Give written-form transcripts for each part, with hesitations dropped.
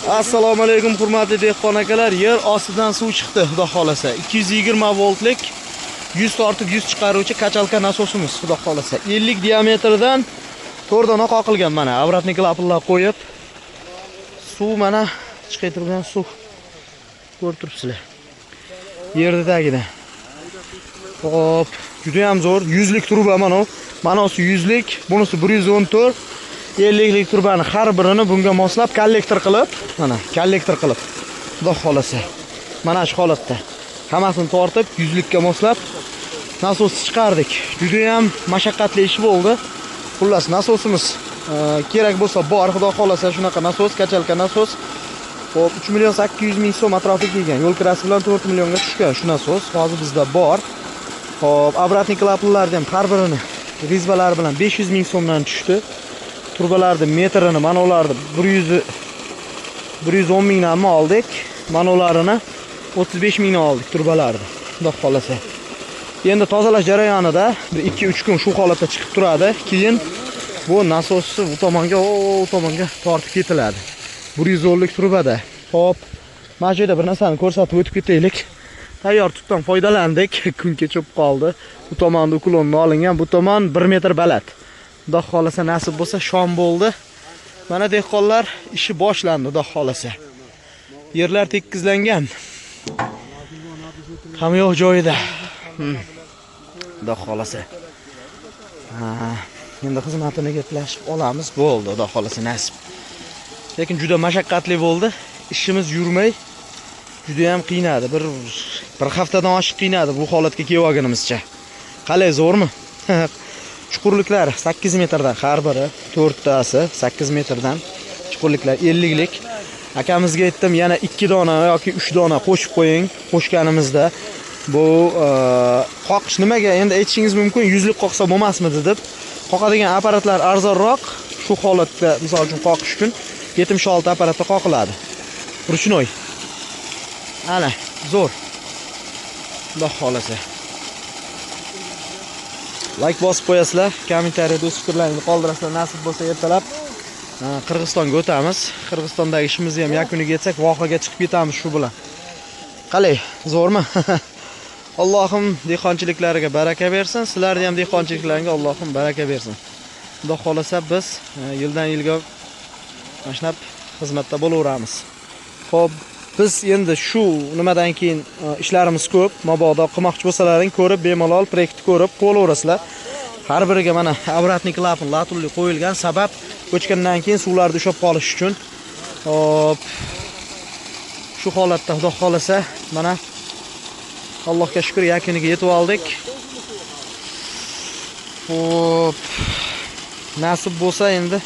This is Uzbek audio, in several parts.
Assalomu alaykum hurmatli dehqon akalar. Yer ostidan suv chiqdi, xudo xolasa. 220 voltlik 100 tortib 100 chiqaruvchi kachalka nasosimiz, xudo xolasa. 50 diametrdan to'rdona qoqilgan mana. Avratnik lapillar qo'yib suv mana chiqib turgan suv. Ko'rib turibsizlar. Yerda tagida. Hop, juda ham zo'r. 100 lik truba mana. Manosi 100 lik, bunisi 114. 50 lik turbani har birini bunga moslab kollektor qilib, mana kollektor qilib, xudo xolasa. Mana shu holatda hammasini tortib 100 likka moslab nasos chiqardik. Juda ham mashaqqatli ish bo'ldi. Xullas nasosimiz kerak bo'lsa bor, xudo xolasa shunaqa nasos, kachalka nasos. Hop, 3.800.000 so'm atrofiga kelgan. Yo'l kirasi bilan 4 millionga tushgan shu nasos. Hozir bizda bor. Hop, obratnik klaplarni ham har birini rezbalar bilan 500.000 so'mdan tushdi. Turbalarni metrini, manolarni 110 mingdan oldik. Manolarini 35 mingdan oldik turbalarni. Xudo xolasa. Endi tozalash jarayonida 2-3 kun shu holatda chiqib turadi. Keyin bu nasosni bu tomonga, tortib ketiladi. 110 lik turbada. Hop. Mana bu yerda bir narsani ko'rsatib o'tib ketaylik. Tayyor tutdan foydalandik. Kun kechib qoldi. Bu tomonda uklonni olingan, bu tomon 1 metr baland. Xudo xolasa nasib bo'lsa shom bo'ldi. Mana dehqonlar ishi boshlandi, xudo xolasa. Yerlar tekizlangan. Hamma yo'q joyida. Xudo xolasa. Endi xizmatini gaplashib olamiz, bo'ldi, xudo xolasa nasib. Lekin juda mashaqqatli bo'ldi. Ishimiz yurmay juda ham qiynadi. Bir haftadan oshiq qiynadi bu holatga kelganimizcha. Qalay, zo'rmi? Chuqurliklar 8 metrdan har biri, 4 tasi 8 metrdan. Chuqurliklar 50 lik. Akamizga aytdim, yana 2 dona yoki 3 dona qo'shib qo'ying. Qo'shganimizda bu qoqish nimaga endi aytishingiz mumkin, 100 lik qoqsa bo'lmasmidi deb. Qoqadigan apparatlar arzonroq. Shu holatda, misol uchun qoqish uchun 76 apparatda qoqiladi. Ruchnoy. Ana, zo'r. Xudo xolasa. Like bosib qo'yasizlar, kommentariyada o'z fikrlaringizni qoldirasizlar. Nasib bo'lsa ertalab Qirg'izistonga o'tamiz. Qirg'izistondagi ishimizni ham yakuniga yetsak, vohaga chiqib ketamiz shu bilan. Qalay, zo'rmi? Allohim dehqonchiliklariga baraka bersin. Sizlarning ham dehqonchiliklaringizga Allohim baraka bersin. Xudo xolasa biz yildan yilga mashnab xizmatda bo'laveramiz. Xo'p, biz endi shu nimadan keyin ishlarimiz ko'p. Mabodo qilmoqchi bo'lsalaring ko'rib, bemalol proyektni ko'rib qo'laverasizlar. Har biriga mana avratnik lapin latulli qo'yilgan, sabab o'chgandan keyin suvlarni ushab qolish uchun. Hop. Shu holatda xudo xolasa mana Allohga shukr yakuniga yetib oldik. Hop. Nasib bo'lsa endi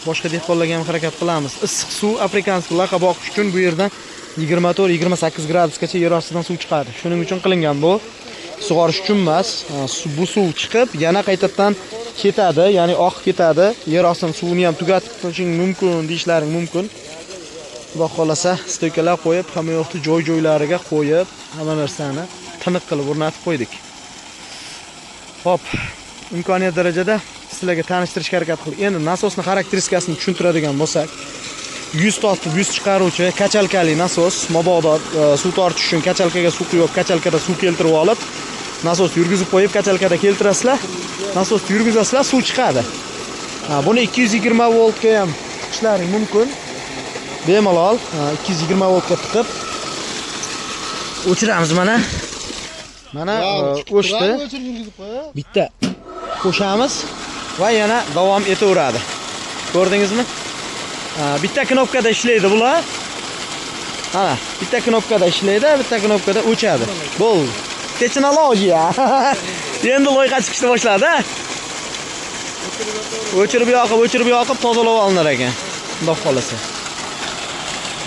boshqa dehqonlarga ham harakat qilamiz. Issiq suv afrikanskiy laqa boqish uchun bu yerdan 24-28 gradusgacha yer ostidan suv chiqadi. Shuning uchun qilingan bu. Sug'orish uchun emas. Bu suv chiqib, yana qaytadan ketadi, ya'ni oqib ketadi. Yer ostidan suvni ham tugatib qo'yishing mumkin, deyishlaring mumkin. Xudo xolasa stoykalar qo'yib, hamma yoqni joy-joylariga qo'yib, hamma narsani tiniq qilib o'rnatib qo'ydik. Hop, imkoniyat darajada sizlarga tanishtirishga harakat qildik. Endi nasosning xarakteristikasini tushuntiradigan bo'lsak, 100 tortib 100 chiqaruvchi kachalkali nasos, mabodo suv tortish uchun kachalkaga suv quyib, kachalkada suv keltirib olib, nasosni yurgizib qo'yib, kachalkada keltirasizlar, nasosni yurgizasizlar, suv chiqadi. Buni 220 voltga ham tiqishlaring mumkin. Bemalol 220 voltga tiqib o'chiramiz mana. Mana o'chdi. Bitta qo'shamiz va yana davom etaveradi. Ko'rdingizmi? Bitta knopkada ishlaydi bular. Mana, bitta knopkada ishlaydi, bitta knopkada o'chadi. Bo'ldi. Texnologiya. Endi loyiha chiqishni boshladi. O'chirib yoqib tozalab olinar ekan. Xudo xolasa.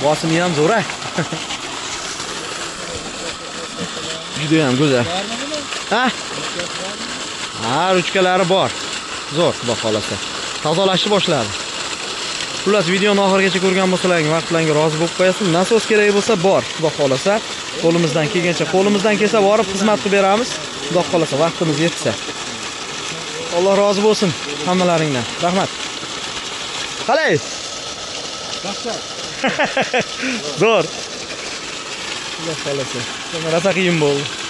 Bosimi ham zo'r. Juda ham go'zal. Ruchkalari bor. Zo'r, xudo xolasa. Tozalashni boshladi. Xullas, videoni oxirigacha ko'rgan bo'lsalaring, vaqtlaringiz rozi bo'lib qo'yasiz. Nasos kerak bo'lsa bor, xudo xolasa. Qo'limizdan kelsa borib xizmat qilib beramiz. Xudo xolasa vaqtimiz yetsa. Alloh rozi bo'lsin hammalaringdan. Rahmat. Qalay? Yaxshi. Zo'r. Xudo xolasa. Rosa qiyin bo'ldi.